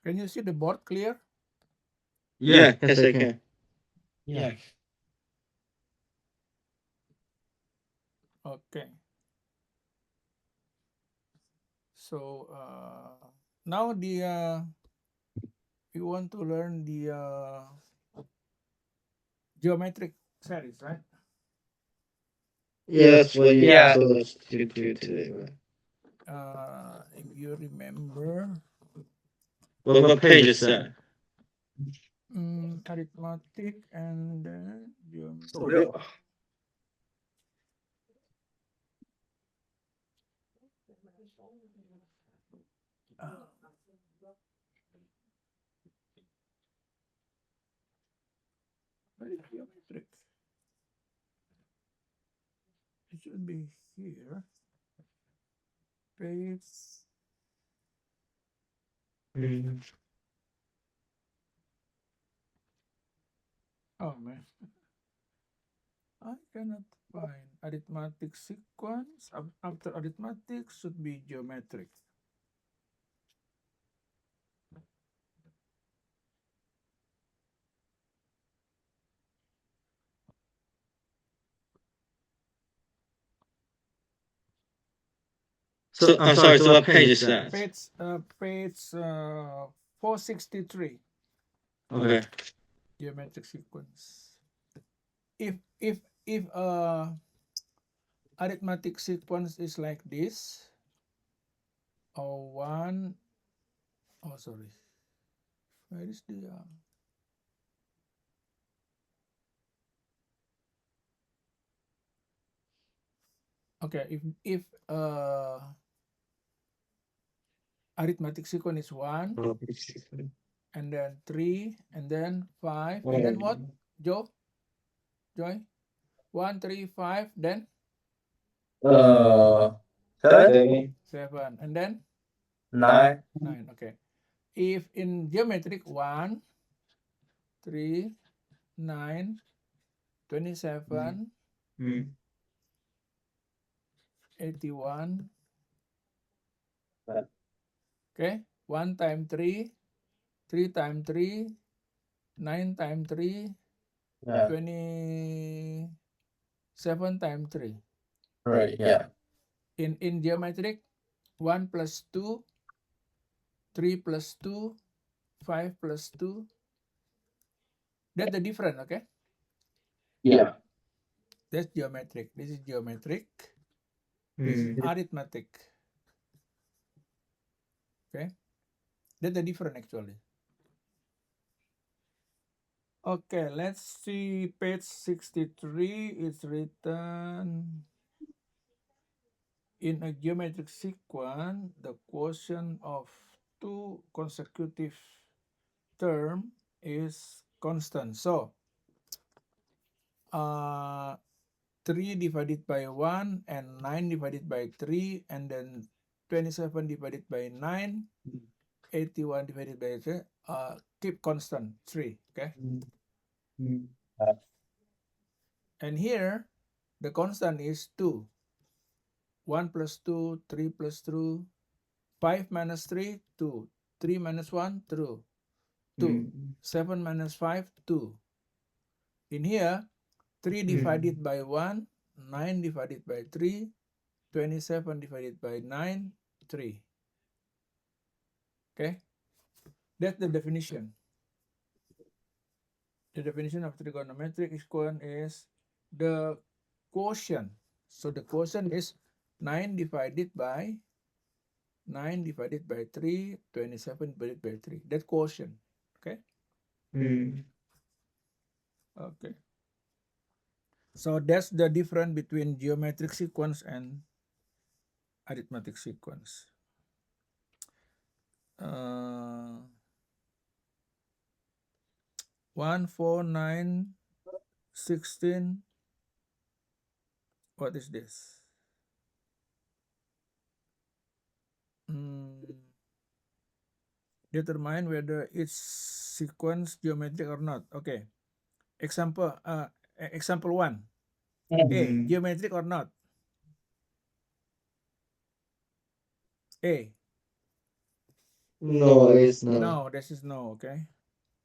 Can you see the board clear? Yeah, yes, I can. Yeah. Okay. So now we want to learn the geometric series, right? Yes, what you Yeah. told us to do today. Right? If you remember, What page is that? arithmetic and Oh, geometry. real. Uh, where is geometric? It should be here. Page. Mm. Oh man, I cannot find arithmetic sequence. After arithmetic should be geometric. So I'm sorry. So what page is that? Page 463. Okay. Geometric sequence. If arithmetic sequence is like this, or one, oh sorry, where is the okay, if arithmetic sequence is 1 and then 3 and then 5 and then what, Joy? 1 3 5 then Uh, seven, 7 and then nine, 9. Okay, if in geometric 1 3 9 27 Mm. 81. uh, Okay, 1 times 3, 3 times 3, 9 times 3, yeah, 27 times 3. right, yeah, In geometric, 1 plus 2, 3 plus 2, 5 plus 2. That's the difference, okay? yeah, That's geometric. This is geometric. This is Mm. arithmetic. Okay, that's the difference actually. Okay, let's see page 63. It's written in a geometric sequence, the quotient of two consecutive term is constant. So, 3 divided by 1 and 9 divided by 3 and then 27 divided by 9, 81 divided by 3, keep constant 3, okay? Mm. And here, the constant is 2. 1 plus 2, 3 plus 2, 5 minus 3, 2. 3 minus 1, 2. 2. Mm. 7 minus 5, 2. In here, 3 divided by 1, 9 divided by 3, 27 divided by 9, 3. Okay? That's the definition. The definition of trigonometric equation is the quotient. So the quotient is 9 divided by 3, 27 divided by 3. That quotient. Okay? Mm. Okay. So that's the difference between geometric sequence and arithmetic sequence. 1, 4, 9, 16. What is this? Determine whether it's sequence geometric or not. Okay. Example 1. A, Mm. geometric or not? A. No, it's not. No, this is no. Okay.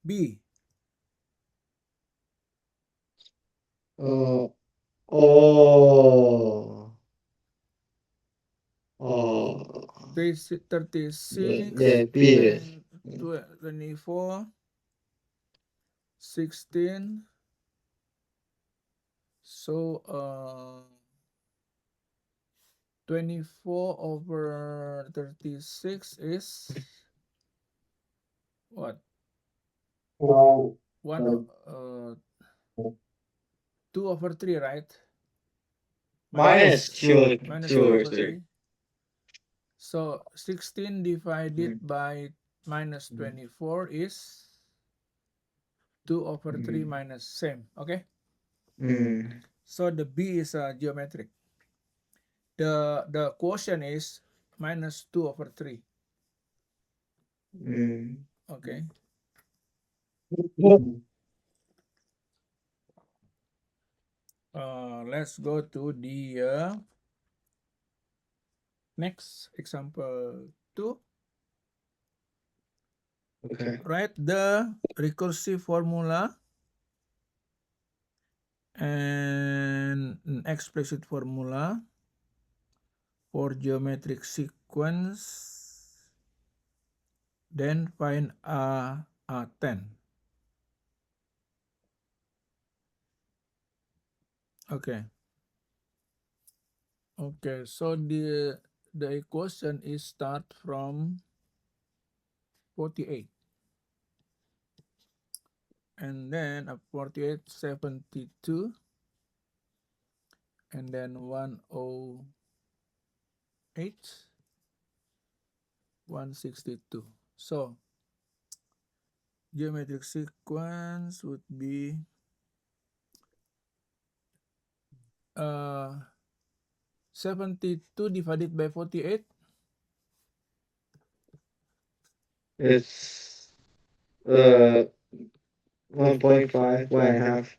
B. Oh. Oh. 36 Yeah, beat it. and 24, 16. So 24 over 36 is what? Wow. One 2 over 3, right? Minus two, Minus two 2 or over three. 3. So 16 divided by minus 24 is 2 over 3 minus same. Okay. So the B is geometric. The quotient is minus 2 over 3. Okay. Let's go to the next example 2. Okay. Write the recursive formula and an explicit formula for geometric sequence, then find A10. Okay. Okay, so the equation is start from 48. And then 48, 72, and then 108, 162. So geometric sequence would be 72 divided by 48. It's 1.5, 1.5.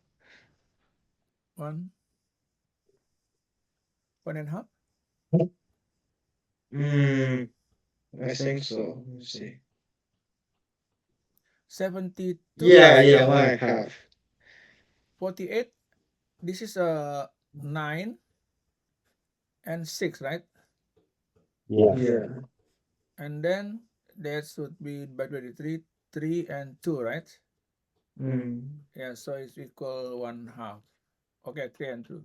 1.5. I think so. Let's see. 72. Yeah, 1.5. 48. This is 9 and 6, right? Yeah. And then that should be by 23, 3 and 2, right? Yeah, so it's equal 1/2. Okay, 3 and 2.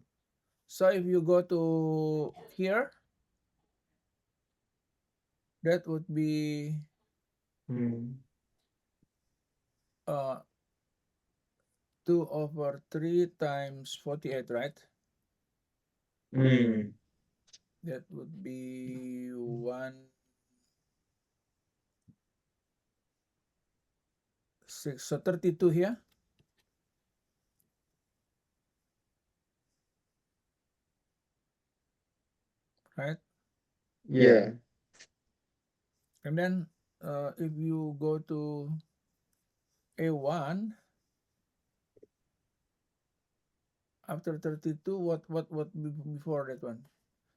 So if you go to here, that would be 2 over 3 times 48, right? That would be 1/6. So 32 here. Right? Yeah. And then if you go to A1, after 32, what before that one?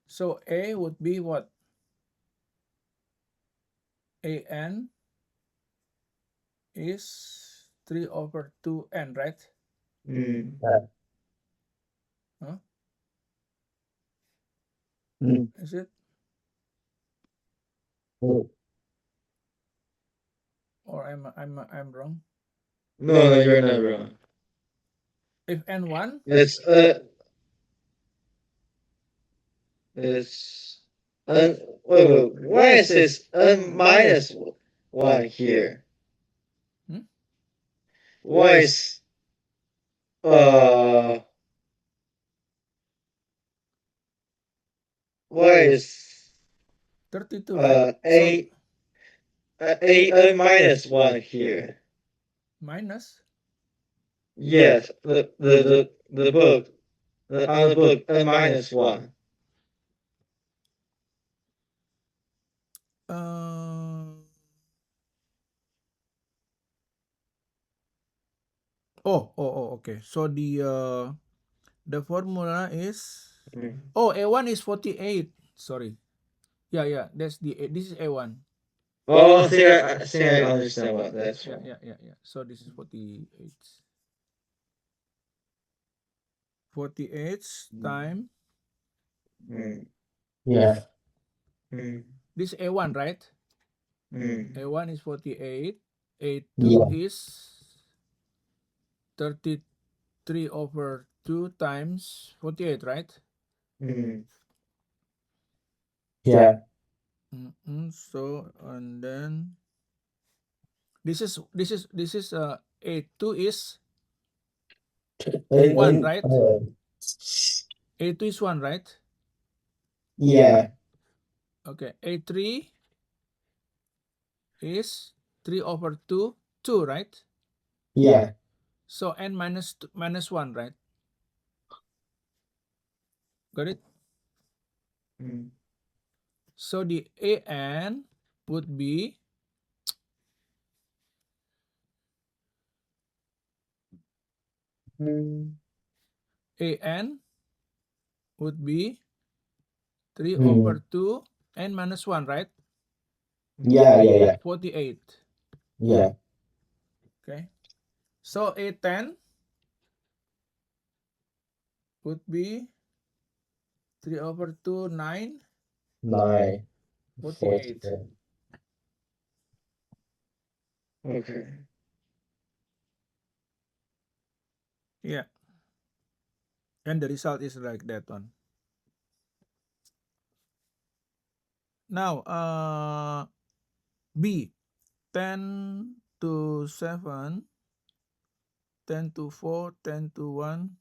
So A would be what? AN is 3 over 2n, right? Huh? Is it? Or I'm wrong? No, you're not wrong. If n1, It's wait, why is this minus 1 here? Why is why is 32, right? a minus 1 here? Minus? Yes, the book, on the book, a minus 1. Okay. So the formula is A1 is 48. Sorry. Yeah, that's this is A1. Oh, I think I understand what that's for. Yeah. So this is 48. 48 time Yeah. this A1, right? Mm. A1 is 48. A2 Yeah. is 33 over 2 times 48, right? Mm. Yeah. So and then this is A2 is 1, right? A2 is 1, right? Yeah. Okay. A3 is 3 over 2, 2, right? Yeah. So n minus 1, right? Got it? Mm. So the an would be an would be 3 over 2 n minus 1, right? Yeah. 48. Yeah. Okay. So A10 would be 3 over 2, 9, 9. 48. Okay. Yeah. And the result is like that one. Now, B, 10 to 7, 10 to 4, 10 to 1.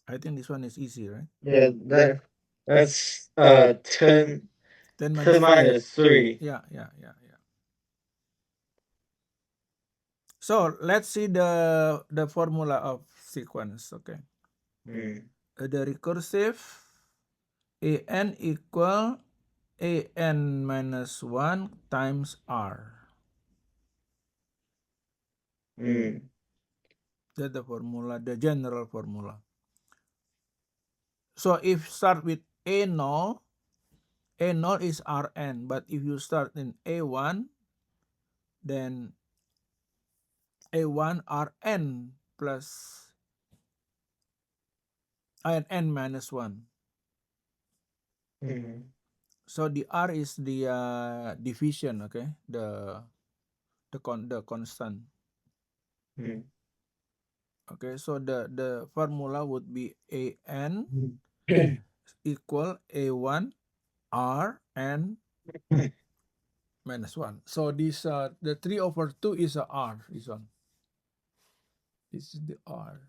I think this one is easy, right? Yeah, that's 10 10 minus 10 3. minus 3. Yeah. So let's see the formula of sequence. Okay. Mm. The recursive an equal an minus 1 times r. Mm. That's the formula, the general formula. So if start with a0 is rn, but if you start in a1, then a1 rn plus n minus 1. Mm. So the r is the division, okay, the constant. Mm. Okay, so the formula would be an equal a1 r n minus 1. So this the 3 over 2 is a r. This one. This is the r.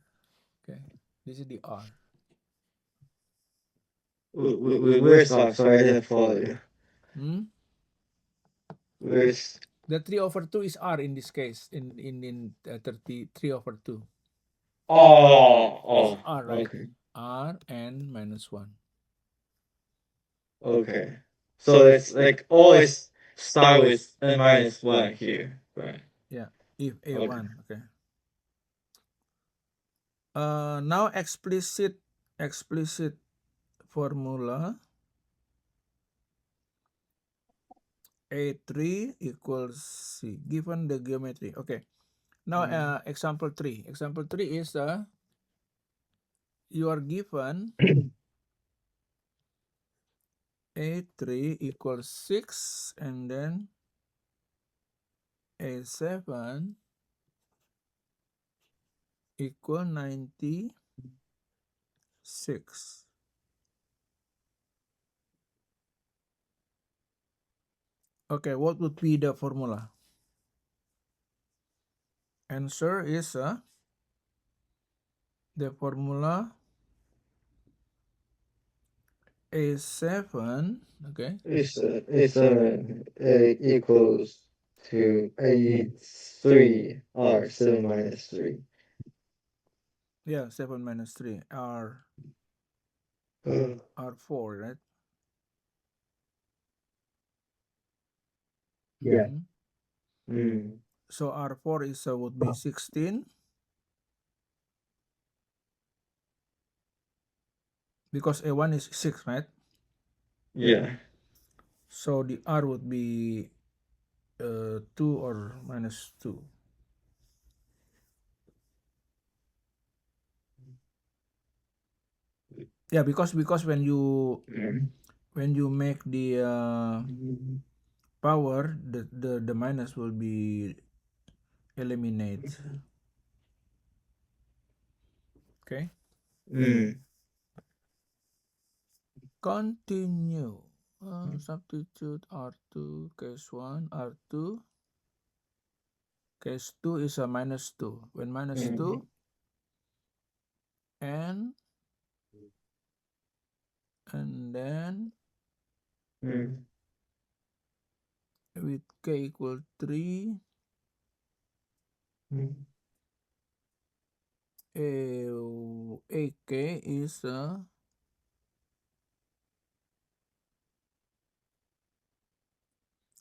Okay, this is the r. Where's R? Sorry, I didn't follow you. Where's The 3 over 2 is r in this case. In 33 over 2. Oh, It's r, right? okay. R n minus 1. Okay. So it's like always start with n minus 1 here, right? Yeah, if a1. Okay. Now explicit formula. A3 equals C, given the geometry. Okay. Now, example 3. Example 3 is you are given A3 equals 6, and then A7 equal 96. Okay, what would be the formula? Answer is the formula A7, okay? It's equals to A3 R 7 minus 3. Yeah, 7 minus 3 R 4, right? Yeah. So R4 is would be 16, because A1 is 6, right? Yeah. So the R would be 2 or minus 2. Yeah, because when you make the power, the minus will be eliminated. Okay. Continue. Substitute R2 case 1 R2. Case 2 is a minus 2. When minus 2 and then with k equal 3, AK is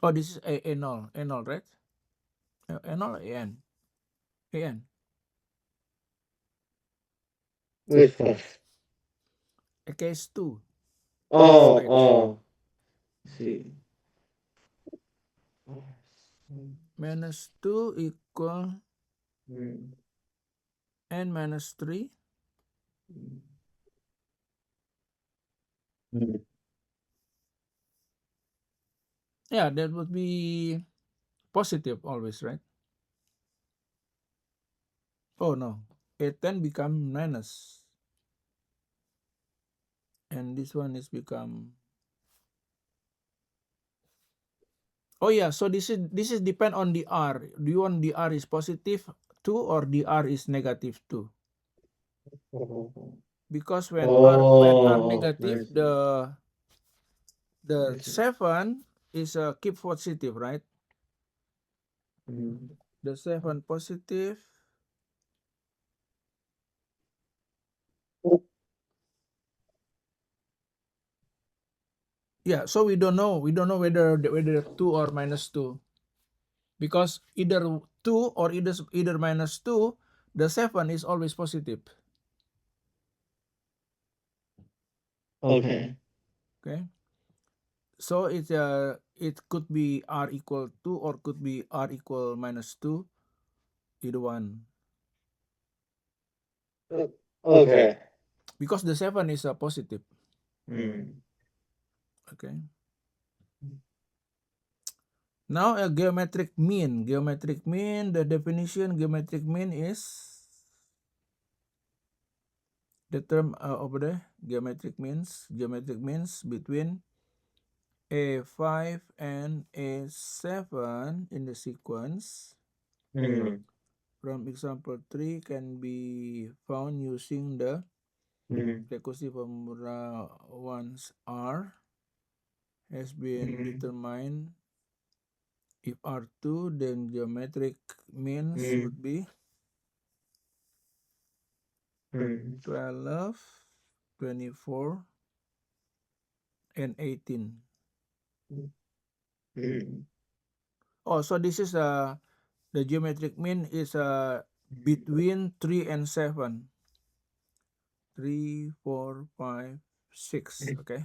oh, this is a null, right? A null, an. Which one? A case 2. Oh. See. Minus 2 equal n minus 3. Yeah, that would be positive always, right? Oh no, A10 become minus. And this one is become. Oh yeah, so this is depend on the R. Do you want the R is positive 2 or the R is negative 2? Because when R negative, Nice. the 7 is keep positive, right? The 7 positive. Yeah, so we don't know whether 2 or minus 2, because either 2 or either minus 2, the 7 is always positive. Okay. Okay, so it could be R equal 2 or could be R equal minus 2, either one, Okay. because the 7 is a positive. Okay. Now a geometric mean. The definition geometric mean is the term over there. Geometric means between A5 and A7 in the sequence. From example 3 can be found using the recursive formula once R has been determined. If R2, then geometric means would be 12, 24, and 18. Oh, so this is the geometric mean is between 3 and 7. 3, 4, 5, 6. Okay.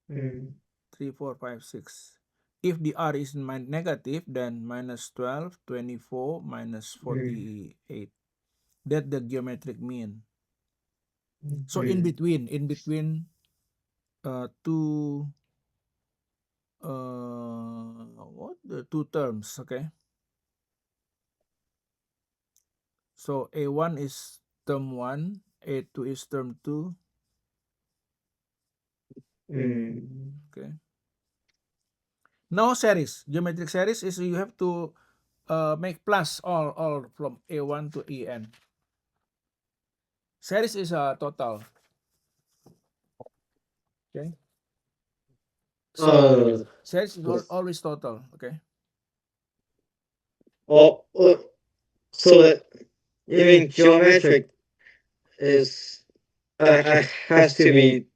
3, 4, 5, 6. If the R is negative, then minus 12, 24, minus 48. That's the geometric mean. So in between two two terms, okay? So A1 is term 1, A2 is term 2. Okay. Now series, geometric series is you have to make plus all from A1 to En. Series is a total. Okay. So series is always total. Okay. So that even geometric is has to be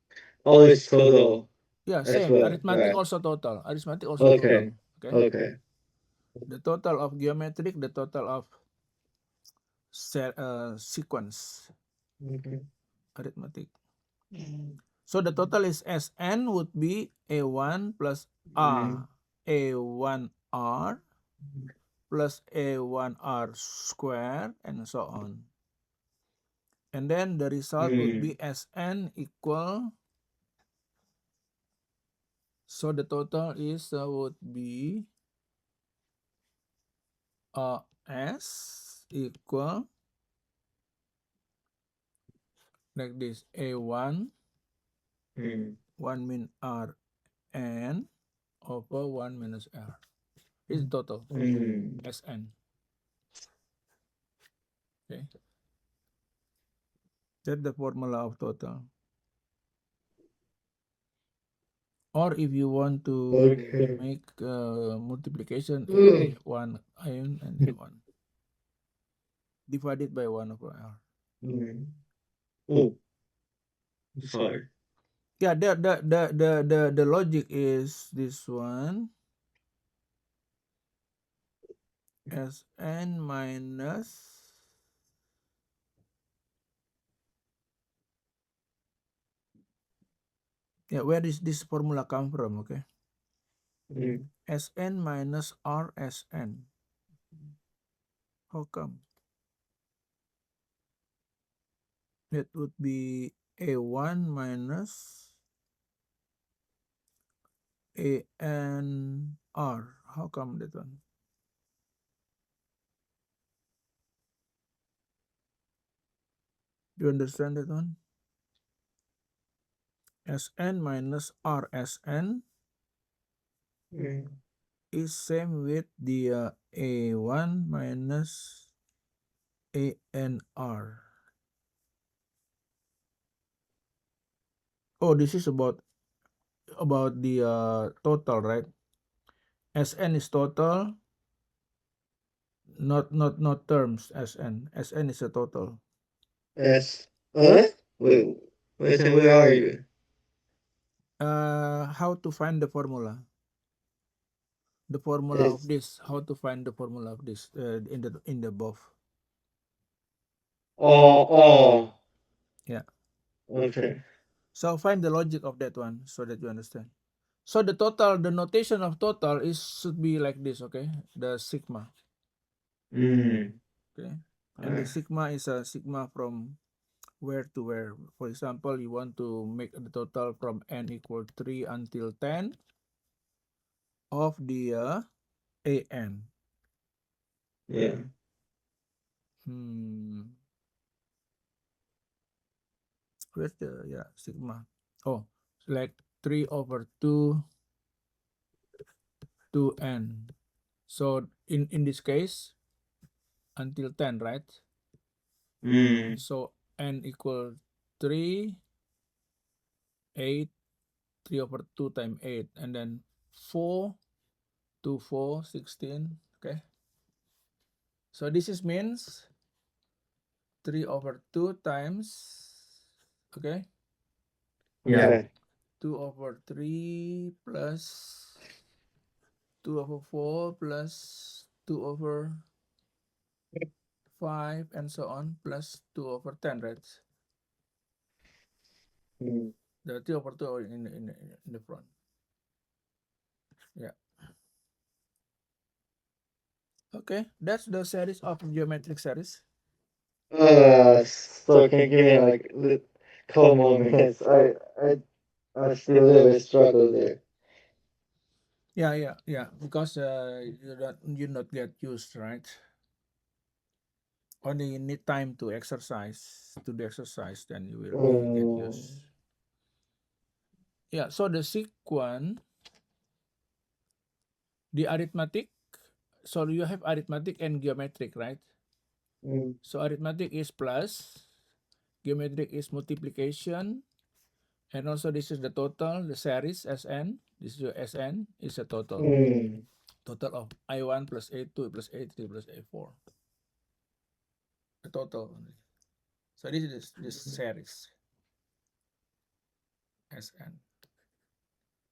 always total. Yeah, That's same. what, Arithmetic right. also total. Arithmetic also total. Okay. Okay. The total of geometric, the total of sequence arithmetic. So the total is Sn would be A1 plus R, A1R plus A1R square, and so on. And then the result would be Sn equal, so the total is would be S equal like this, A1 1 min R n over 1 minus R. This is total Sn. Okay, that's the formula of total. Or if you want to Okay. make multiplication, one ion and then 1 divided by 1 over R. Oh, sorry. Yeah, the logic is this one, Sn minus, yeah, where does this formula come from? Okay, Sn minus Rsn. How come? That would be A1 minus ANR. How come that one? Do you understand that one? Sn minus Rsn is same with the A1 minus ANR. Oh, this is about the total, right? Sn is total, not terms. Sn is a total. Wait, where are you? How to find the formula? The formula of S. this. How to find the formula of this in the above? Oh, Yeah. okay. So find the logic of that one so that you understand. So the total, the notation of total should be like this, okay? The sigma, okay? And the sigma is a sigma from where to where. For example, you want to make the total from n equal 3 until 10 of the an. Yeah. Where's the sigma? Oh, like 3 over 2 to n. So in this case, until 10, right? So n equal 3, 8, 3 over 2 times 8, and then 4, 2, 4, 16, okay? So this is means 3 over 2 times, okay? Yeah. 2 over 3 plus 2 over 4 plus 2 over 5 and so on plus 2 over 10, right? The 3 over 2 are in the front. Yeah. Okay, that's the series of geometric series. So can you give me like a couple more minutes? I still a little bit struggle there. Yeah. Because you not get used, right? Only need time to exercise, to do exercise, then you will get used. Yeah. So the sequence, the arithmetic. So you have arithmetic and geometric, right? So arithmetic is plus, geometric is multiplication, and also this is the total, the series Sn. This is your Sn is a total. Total of I1 plus A2 plus A3 plus A4. The total. So this is this series Sn.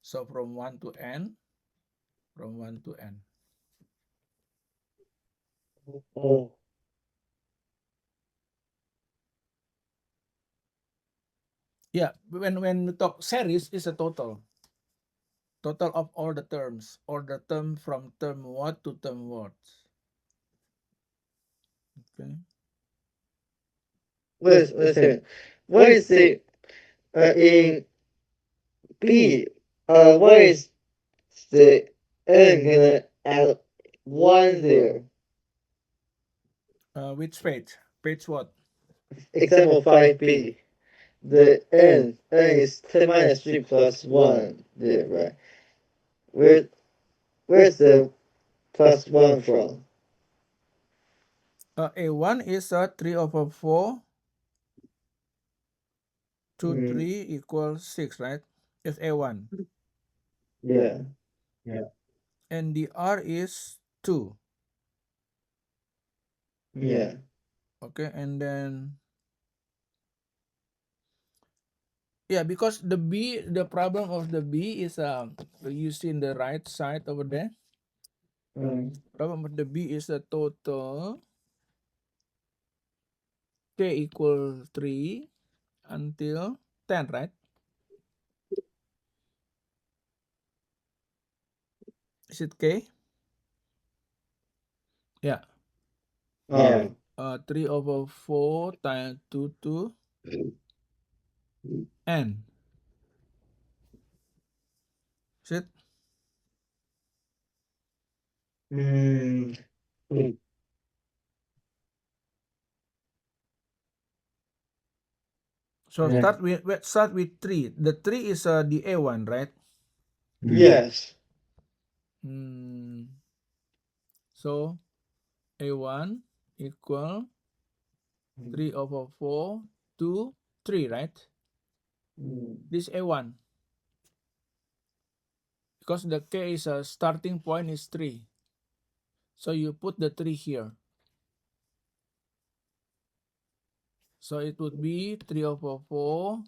So from 1 to n, from 1 to n. Yeah, when we talk series is a total of all the terms, or the term from term what to term what. Okay. Wait a second. What is the in B? What is the n gonna add one there? Which page? Page what? Example 5b. The n is 10 minus 3 plus 1 there, right? Where's the plus 1 from? A1 is 3/4. 2, Mm. 3 equals 6, right? It's A1. Yeah. And the R is 2. Yeah. Okay, and then yeah, because the B, the problem of the B is you see in the right side over there. Mm. Problem of the B is the total K equal 3 until 10, right? Is it K? Yeah. Yeah. 3/4 times 2 to N. Is it? Mm. So Yeah. start with 3. The 3 is the A1, right? Yes. So A1 equal 3/4 to 3, right? This A1. Because the K is a starting point is 3. So you put the 3 here. So it would be 3/4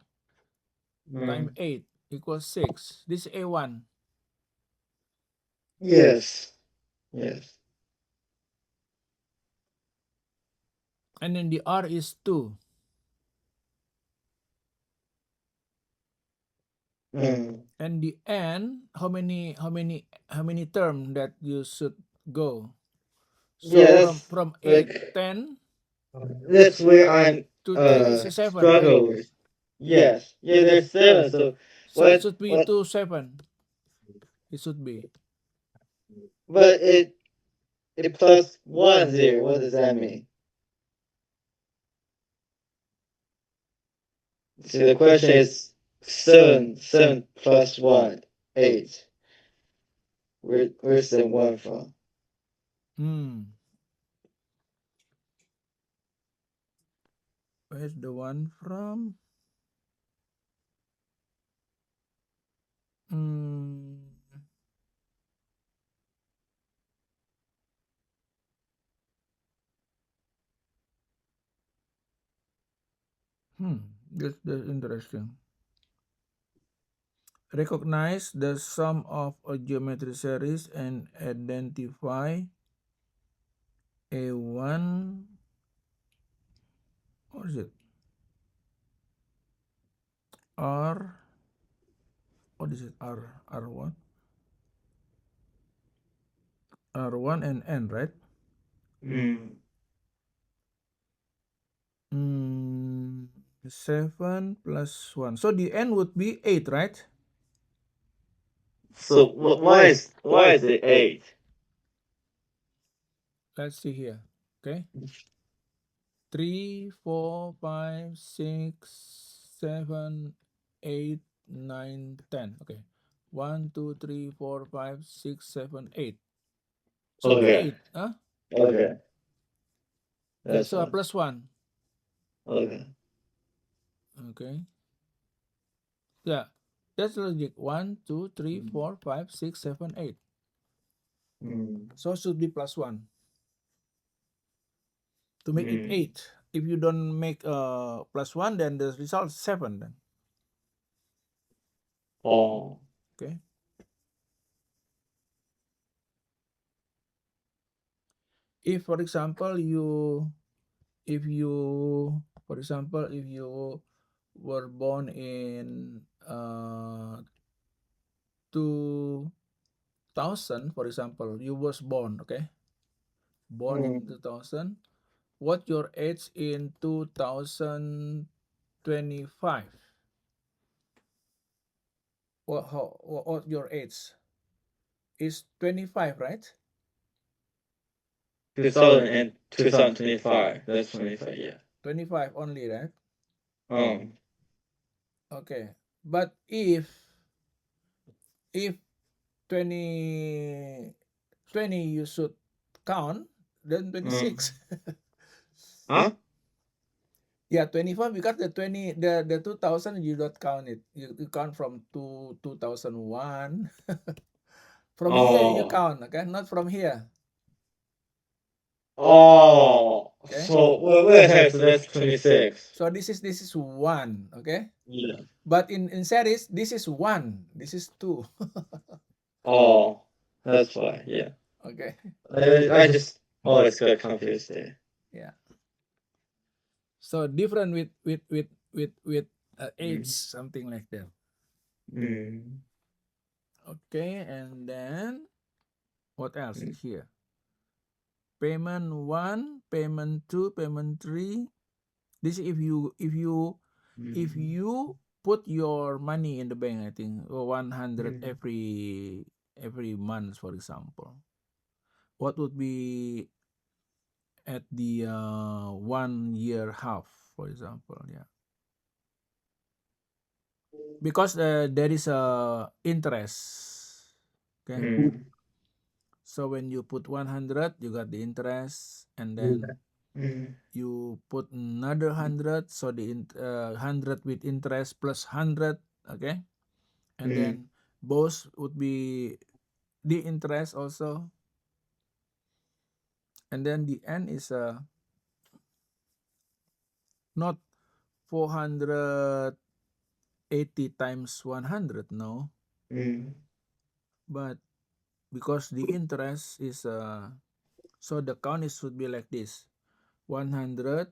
times 8 equals 6. This is A1. Yes. Yes. And then the R is 2. And the N, how many term that you should go? So Yeah, from that's 8, like 10 that's where I'm to 3 is 7, right? struggle with. Yes. Yeah, there's 7. So So it what? should be 2, 7. It should be. But it plus 1 0. What does that mean? See, the question is 7 plus 1 8. Where's the 1 from? Where's the one from? That's interesting. Recognize the sum of a geometry series and identify A1. What is it? R. What is it? R1. R1 and N, right? 7 plus 1. So the N would be 8, right? So why is it 8? Let's see here. Okay. 3, 4, 5, 6, 7, 8, 9, 10. Okay. 1, 2, 3, 4, 5, 6, 7, 8. Should be Okay. 8. Huh? Okay. Okay, That's so fine. plus 1. Okay. Okay. Yeah. That's logic. 1, 2, 3, 4, 5, 6, 7, 8. So should be plus 1. To make it 8. If you don't make plus 1, then the result is 7 then. Oh. Okay. If for example if you were born in 2000, for example, you was born, okay? Born in 2000. What your age in 2025? What your age is 25, right? 2000 and 2025. That's 25, yeah. 25 only, right? Okay. But if 2020 you should count, then 26. Huh? Yeah, 25 because the 2000 you don't count it. You count from 2001. From here you Oh. count, okay? Not from here. Oh. Okay. So wait, so that's 26. So this is 1, okay? Yeah. But in series, this is 1, this is 2. Oh. That's why, yeah. Okay. I just always got confused there. Yeah. So different with age, something like that. Okay, and then what else is here? Payment 1, payment 2, payment 3. This if you put your money in the bank, I think 100 every month, for example. What would be at the 1 year half, for example? Yeah. Because there is a interest. Okay. So when you put 100, you got the interest, and then you put another 100, so the 100 with interest plus 100, okay, and then both would be the interest also, and then the end is not 480 times 100, no, but because the interest is so the count is should be like this: 100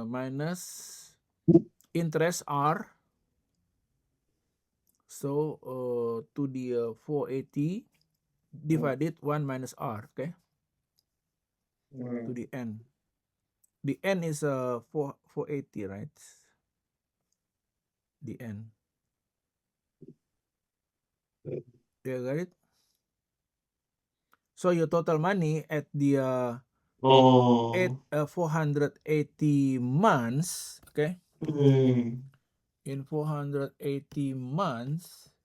minus interest R, so to the 480 divided 1 minus R, okay, to the n. The n is 480, right? The n. You got it? So your total money at the 480 months, okay? In 480 months,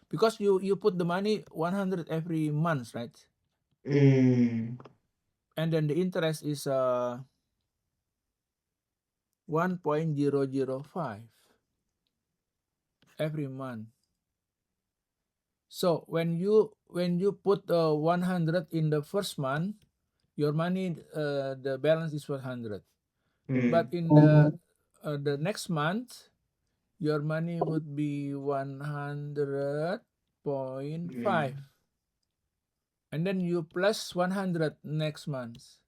because you put the money 100 every month, right? And then the interest is 1.005 every month. So when you put 100 in the first month, your money the balance is 100. But in the next month, your money would be 100.5, and then you plus 100 next month.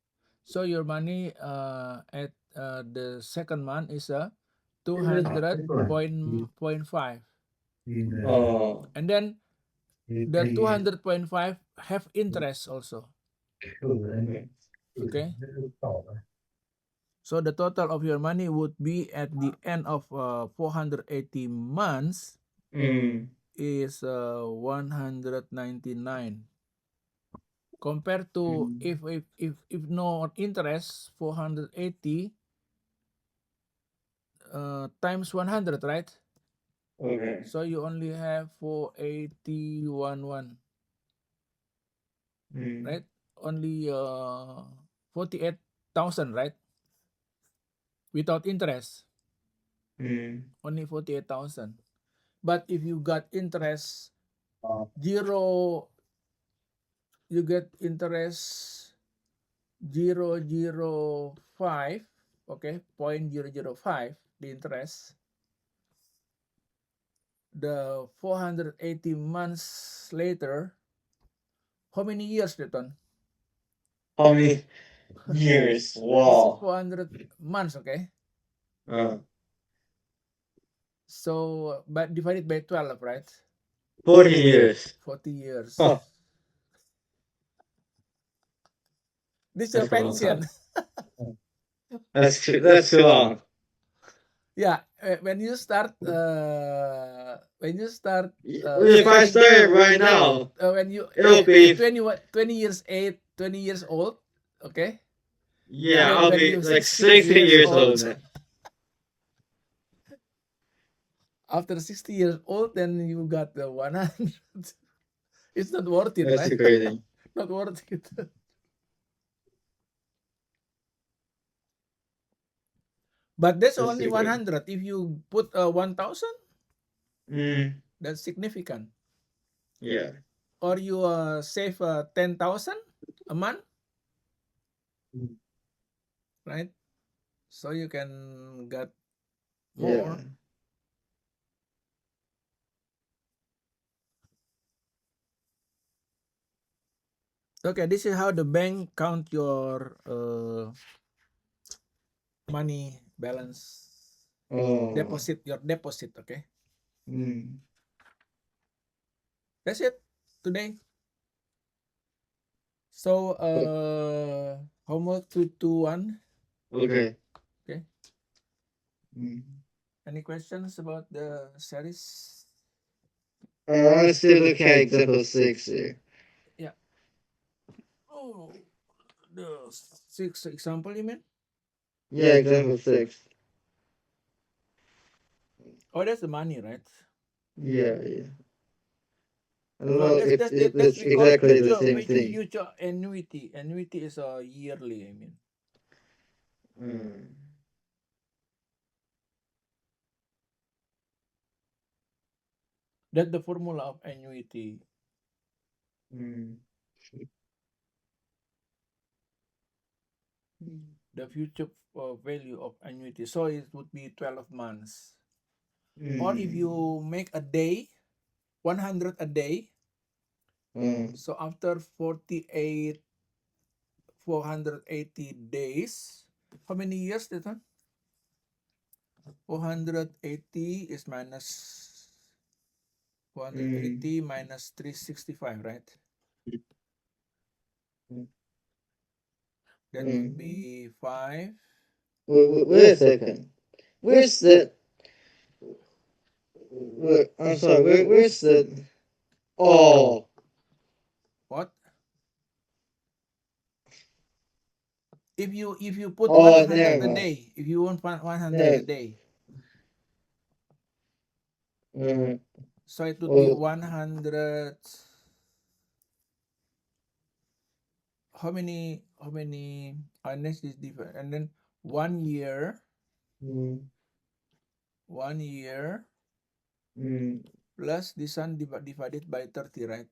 So your money at the second month is 200.5, and then the 200.5 have interest also. Okay. So the total of your money would be at the end of 480 months is 199. Compared to if no interest, 480 times 100, right? Okay. So you only have 481, right? Only 48,000, right? Without interest, only 48,000. But if you got interest zero, you get interest 0.005, okay, 0.005, the interest. The 480 months later, how many years, Deton? How many years? This is Wow. 400 months, okay? So, but divided by 12, right? 40 years. 40 years. Oh, This is your that's a long pension. time. That's too long. Yeah, when you start If I start right now, when you it'll be 20 years 20 years old, okay? yeah, When, I'll when be you're like 60 60 years old then. After 60 years old, then you got the 100. It's not worth it, That's right? too crazy. Not worth it. But that's That's only too crazy. 100. If you put 1,000, Mm, that's significant. yeah. Or you save 10,000 a month, right? So you can get more. Yeah. Okay, this is how the bank count your money balance, Oh. your deposit. Okay, Mm. that's it today. So homework 221. Okay. Okay. Mm. Any questions about the series? I'm still looking at example 6 here. Yeah. Oh, the 6 example you mean? Yeah, example 6. Oh, that's the money, right? Yeah, yeah. I don't No, know if that's it's we call it exactly the future same thing. future annuity. Annuity is a yearly. I mean, Mm. that's the formula of annuity. Mm. The future value of annuity. So it would be 12 months. Or if Mm. you make a day, 100 a day. Mm. So after 480 days, how many years that one? 480 is minus 480 minus 365, right? Mm. That would be 5. Wait a second. Where's the? I'm sorry. Where's the? Oh, What? If you put oh, 100 never a mind. day, if you want 100 No. a day, Mm. so it would be Oh, 100. How many? Next is different, and then 1 year, mm. 1 year Mm. plus this one divided by 30, right?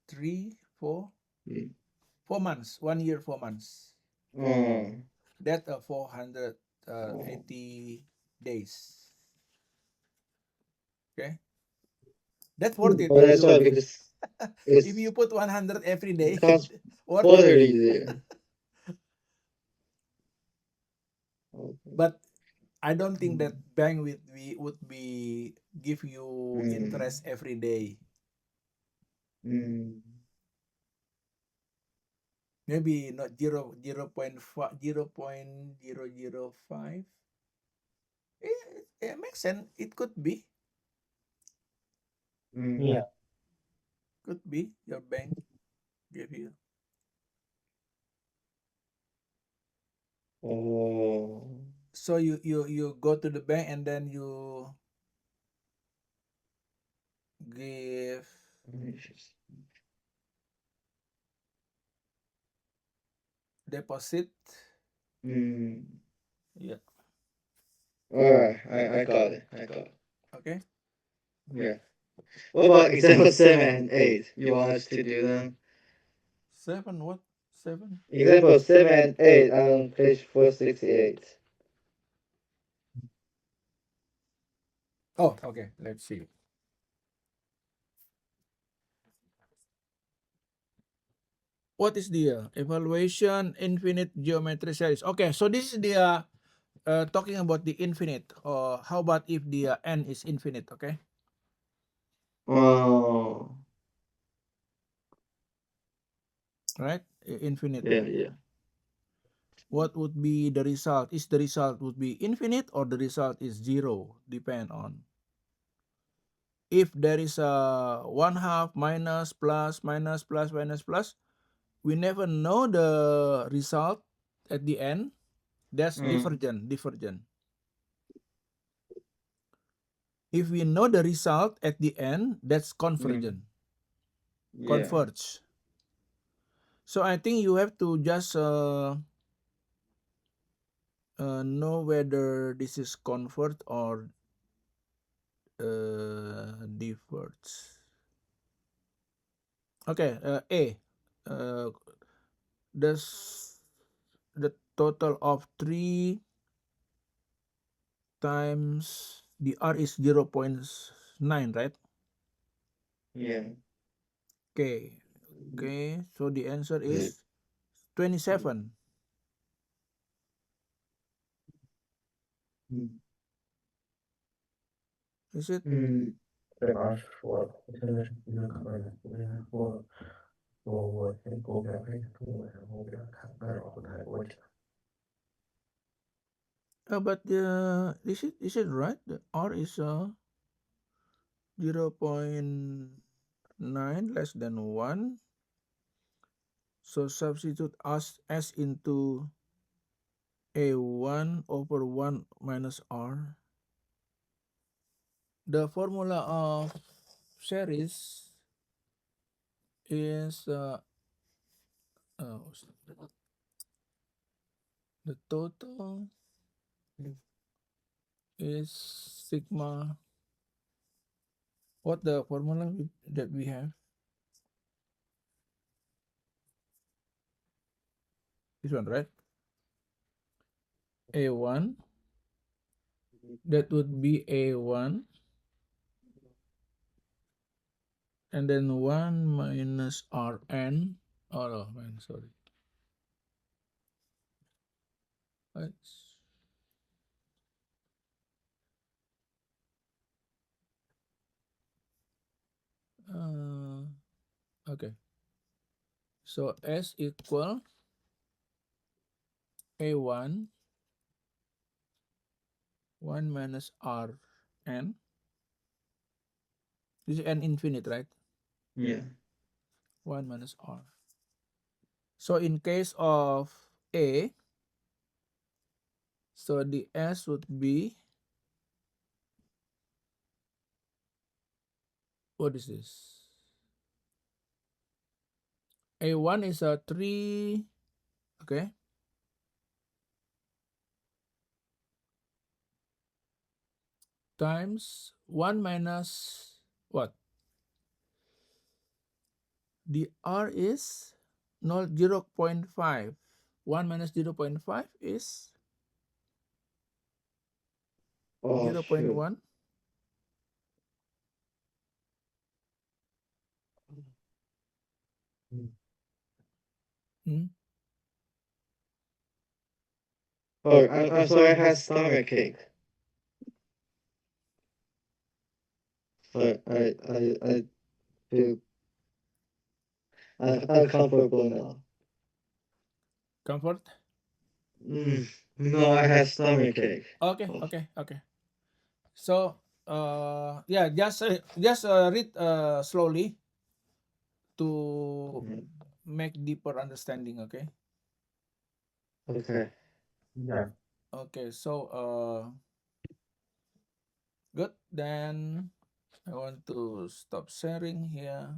3, 4, Mm. 4 months. 1 year, 4 months. Oh. That 480 days. Okay, that's worth it Oh, that's why because if it's you put 100 every day. costs Worth it. quarterly there. But I don't think that bank would be give you Mm. interest every day. Mm. Maybe not 0.5, 0.005. It makes sense. It could be. Mm. Yeah. Could be your bank give you. Oh. So you go to the bank and then you give deposit. Mm. Yeah. Alright, I got it. I got it. Okay. Yeah. What about example 7 and 8? You want us to do them? 7 what? 7? Example 7 and 8 on page 468. Oh, okay. Let's see. What is the evaluation infinite geometry series? Okay, so this is the talking about the infinite, or how about if the n is infinite? Okay, Oh, right? Infinite. yeah. What would be the result? Is the result would be infinite or the result is 0? Depend on. If there is a 1/2 minus plus minus plus minus plus, we never know the result at the end. That's divergent. If we know the result at the end, that's convergent. Yeah. Converge. So I think you have to just know whether this is convert or diverge. Okay, A. The total of 3 times the R is 0.9, right? Yeah. Okay. Okay, so the answer is 27. Is it? There are four. But is it right? The R is 0.9 less than 1. So substitute S into A1 over 1 minus R. The formula of series is the total is sigma. What the formula that we have? This one, right? A1. That would be A1. And then 1 minus Rn. Oh no, man, sorry. Right. Okay. So S equal A1 1 minus Rn. This is n infinite, right? Yeah. 1 minus R. So in case of A, so the S would be, what is this? A1 is a 3, okay? Times 1 minus what? The R is 0.5. 1 minus 0.5 is Oh, 0.1. Oh, I'm sorry, I had stomachache. So I feel I'm comfortable now. Comfort? No, I had stomachache. Okay. So yeah, just read slowly to make deeper understanding. Okay. Okay. Yeah. Okay. So good. Then I want to stop sharing here.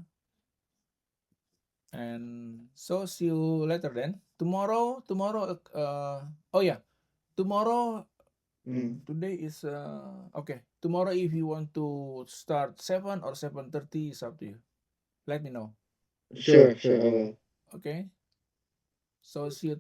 And so see you later then. Tomorrow. Oh yeah. Tomorrow. Today is okay. Tomorrow, if you want to start 7 or 7:30, is up to you. Let me know. Sure, I will. Okay. So see you